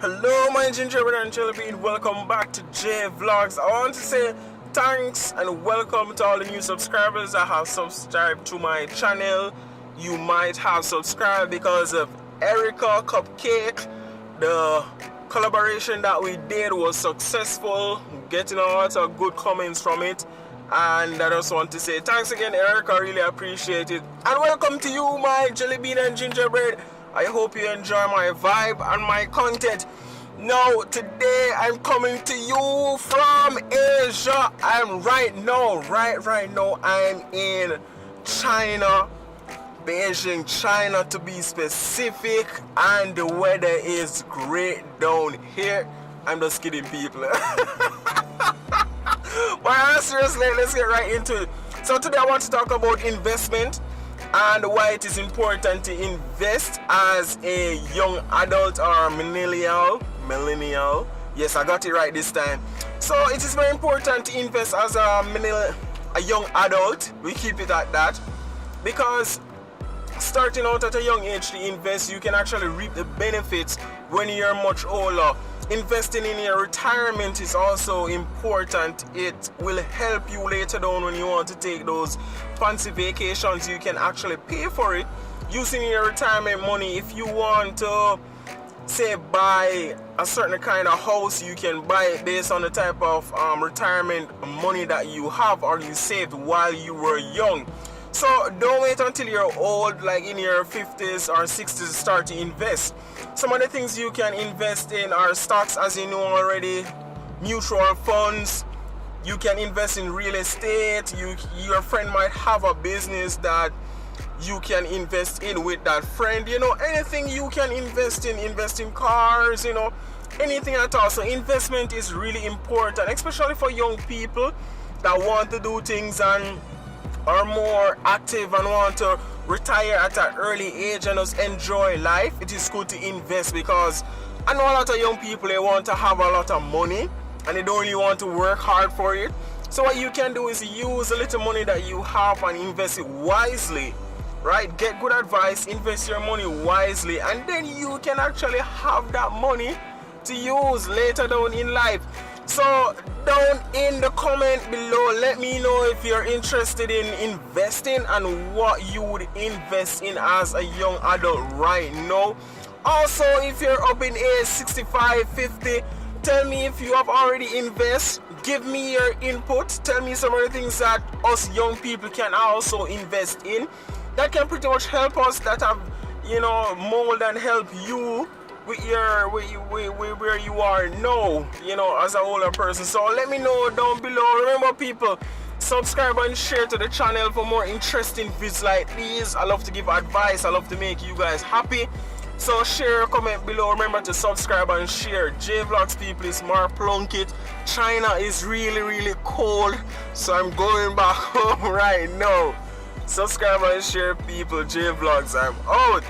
Hello my gingerbread and jelly bean, welcome back to JVLOGS. I want to say thanks and welcome to all the new subscribers that have subscribed to my channel. You might have subscribed because of Erica Cupcake. The collaboration that we did was successful, getting a lot of good comments from it. And I just want to say thanks again, Erica, I really appreciate it. And welcome to you, my jelly bean and gingerbread. I hope you enjoy my vibe and my content. Now, today I'm coming to you from Asia. I'm right now, I'm in China, Beijing, China to be specific. And the weather is great down here. I'm just kidding, people. But seriously, let's get right into it. So today I want to talk about investment and why it is important to invest as a young adult or millennial. Yes, I got it right this time. So it is very important to invest as a young adult. We keep it at that, because starting out at a young age to invest, you can actually reap the benefits when you're much older. Investing in your retirement is also important. It will help you later down when you want to take those fancy vacations. You can actually pay for it using your retirement money. If you want to, say, buy a certain kind of house, you can buy it based on the type of retirement money that you have or you saved while you were young. So don't wait until you're old, like in your 50s or 60s, to start to invest. Some of the things you can invest in are stocks, as you know already, mutual funds. You can invest in real estate. Your friend might have a business that you can invest in with that friend. You know, anything you can invest in cars, you know, anything at all. So investment is really important, especially for young people that want to do things and are more active and want to retire at an early age and just enjoy life. It is good to invest, because I know a lot of young people, they want to have a lot of money and they don't really want to work hard for it. So what you can do is use a little money that you have and invest it wisely, right? Get good advice, invest your money wisely, and then you can actually have that money to use later down in life. So down in the comment below, let me know if you're interested in investing and what you would invest in as a young adult right now. Also, if you're up in age 65, 50, tell me if you have already invested. Give me your input. Tell me some of the things that us young people can also invest in that can pretty much help us, that have, you know, mold and help you with your where you are now, you know, as an older person. So let me know down below. Remember, people, subscribe and share to the channel for more interesting vids like these. I love to give advice, I love to make you guys happy. So share, comment below. Remember to subscribe and share. JVLOGS, people, is more Plunkett. China is really cold, so I'm going back home right now. Subscribe and share, people. JVLOGS, I'm out.